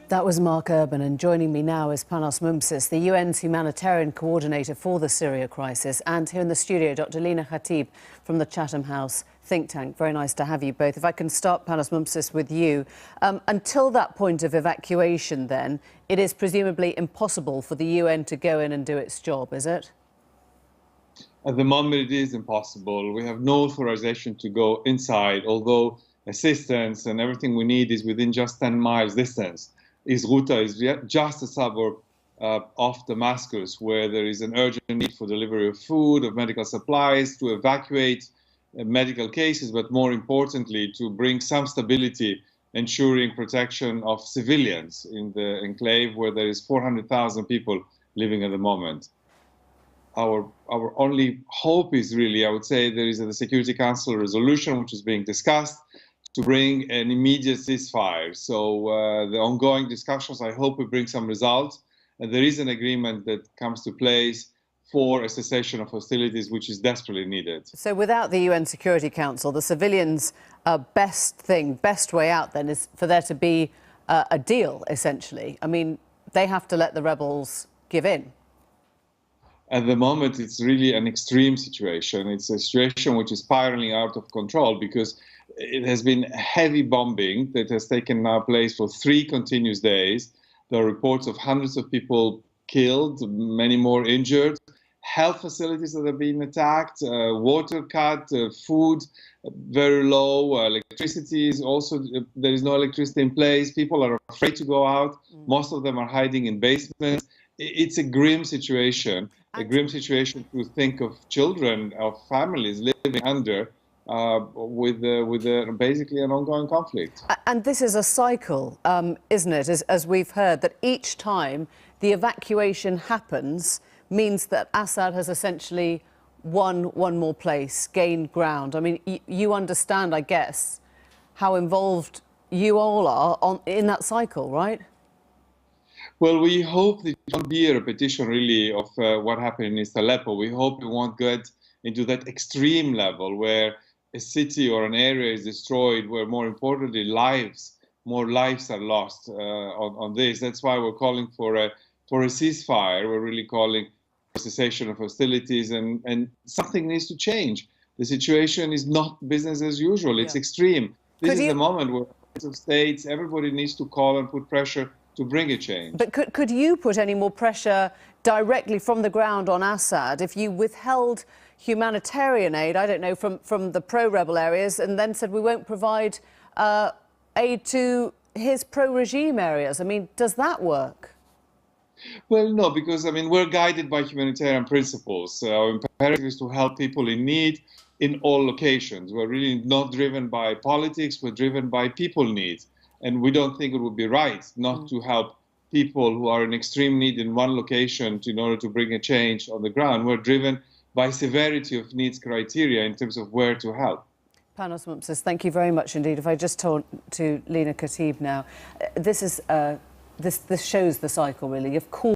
That was Mark Urban, and joining me now is Panos Moumtzis, the UN's humanitarian coordinator for the Syria crisis, and here in the studio, Dr. Lina Khatib from the Chatham House think tank. Very nice to have you both. If I can start, Panos Moumtzis, with you. Until that point of evacuation, then, it is presumably impossible for the UN to go in and do its job, is it? At the moment, it is impossible. We have no authorization to go inside, although assistance and everything we need is within just 10 miles distance. Ghouta is just a suburb of Damascus, where there is an urgent need for delivery of food, of medical supplies, to evacuate medical cases, but more importantly, to bring some stability, ensuring protection of civilians in the enclave where there is 400,000 people living at the moment. Our only hope is really, I would say, there is a Security Council resolution which is being discussed to bring an immediate ceasefire. So the ongoing discussions, I hope, will bring some results. And there is an agreement that comes to place for a cessation of hostilities, which is desperately needed. So without the UN Security Council, the civilians' best way out then is for there to be a deal, essentially. I mean, they have to let the rebels give in. At the moment, it's really an extreme situation. It's a situation which is spiraling out of control because it has been heavy bombing that has taken now place for 3 continuous days. There are reports of hundreds of people killed, many more injured, health facilities that have been attacked, water cut, food very low, electricity is also, there is no electricity in place. People are afraid to go out. Most of them are hiding in basements. It's a grim situation. A grim situation to think of children, of families living under with basically an ongoing conflict. And this is a cycle, isn't it? As we've heard, that each time the evacuation happens means that Assad has essentially won one more place, gained ground. I mean, you understand, I guess, how involved you all are in that cycle, right? Well, we hope that it won't be a repetition, really, of what happened in East Aleppo. We hope it won't get into that extreme level where a city or an area is destroyed, where, more importantly, more lives are lost on this. That's why we're calling for a ceasefire. We're really calling for cessation of hostilities, and something needs to change. The situation is not business as usual. It's extreme. This is the moment where heads of states, everybody needs to call and put pressure to bring a change. But could you put any more pressure directly from the ground on Assad if you withheld humanitarian aid, I don't know, from the pro-rebel areas, and then said we won't provide aid to his pro-regime areas? I mean, does that work? Well, no, because, I mean, we're guided by humanitarian principles. Our imperative is to help people in need in all locations. We're really not driven by politics, we're driven by people needs. And we don't think it would be right not to help people who are in extreme need in one location in order to bring a change on the ground. We're driven by severity of needs criteria in terms of where to help. Panos Moumtzis, thank you very much indeed. If I just turn to Lina Khatib now, this shows the cycle, really, of course.